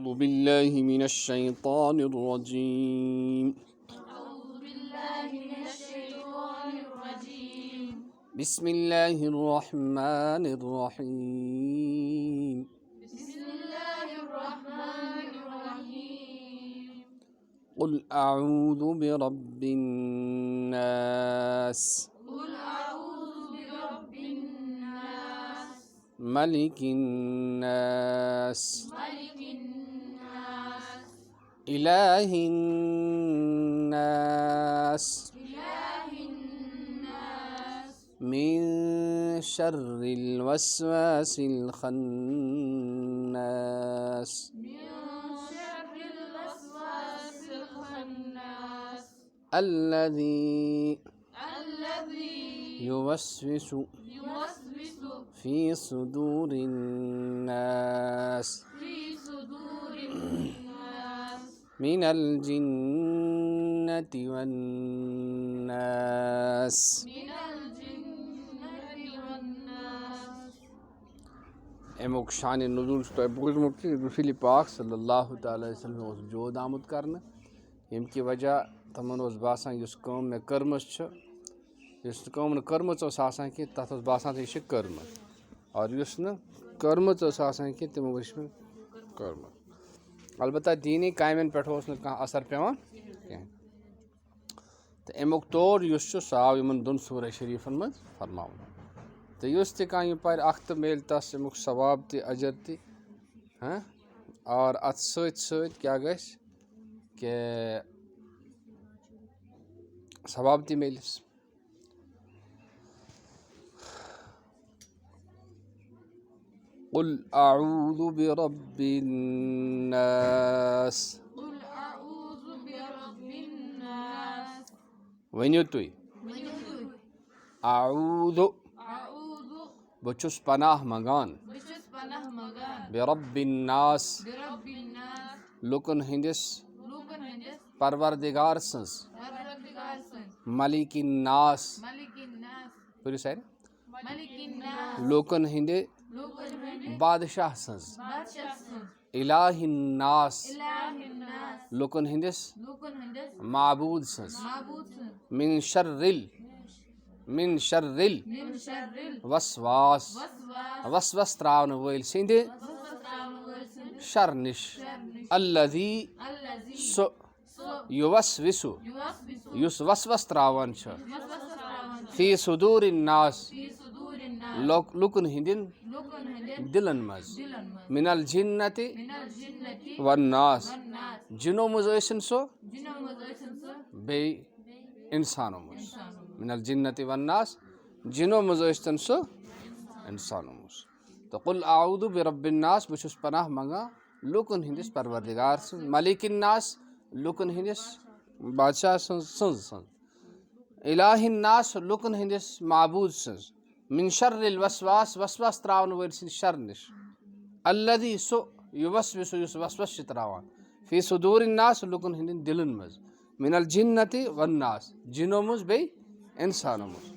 أعوذ بالله من الشيطان الرجيم بسم الله الرحمن الرحيم قل أعوذ برب الناس ملك الناس إله الناس من شر الوسواس الخناس الذي يوسوس في صدور الناس من الجنة والناس امیک شان نزول تو بوزمت رسول پاک صلی اللہ تعالیٰ وسلم جود آمد کرنے یم کی وجہ تمن باسان اس کم مے کرمس اس کم کرمچ آسان کی تر باسان یہ کرمت اور اس کرمچ آسان کی تمو وچ کرمت البتہ دینی کامین پہ اثر پیوان کہیں تو امیک طور اس سہ آو ان دون سورہ شریفن من فرماؤن تو اس تہ پھر اخ تو میل تس امیک ثواب تہ اجر تہ اور ات ست کیا گژھِ کہ ثواب تہ میلس قل أعوذ برب الناس ونیو تُہۍ اعوذ بہٕ چھُس پناہ منگان برب الناس لُکن ہٕنٛدِس پروردگار سٕنٛز ملک الناس پٔرِو سارے لُکن ہٕنٛدِ بادشاہ سٕنٛز الہ الناس لُکن ہٕنٛدِس معبوٗد سٕنٛز من شر وسواس وسوس تراونہٕ وٲلۍ سٕنٛدِ شر نِش الذی سُہ یوسوسُ یُس وسوس تراوان چھُ فی صدور الناس لُکن ہٕنٛدٮ۪ن دلن منٛز من الجنة والناس جنو منٛز ٲسِن سُہ بیٚیہِ انسانو منٛز من الجنة والناس جنو منٛز ٲسۍتن سُہ انسانو منٛز تہٕ قل اعوذ برب الناس بہٕ چھُس پناہ منگان لُکن ہٕنٛدِس پروردگار سٕنٛز ملک الناس لُکن ہٕنٛدِس بادشاہ سٕنٛز الہ الناس لُکن ہٕنٛدِس معبوٗد سٕنٛز من شر الوسواس وسوس تراونہٕ وٲلۍ سٕنٛدِ شر نِش الذی سُہ یوسوسُ یُس وسوس چھُ تراوان فی صدور الناس لُکن ہٕنٛدٮ۪ن دلن منٛز من الجنة والناس جنو منٛز بیٚیہِ انسانو منٛز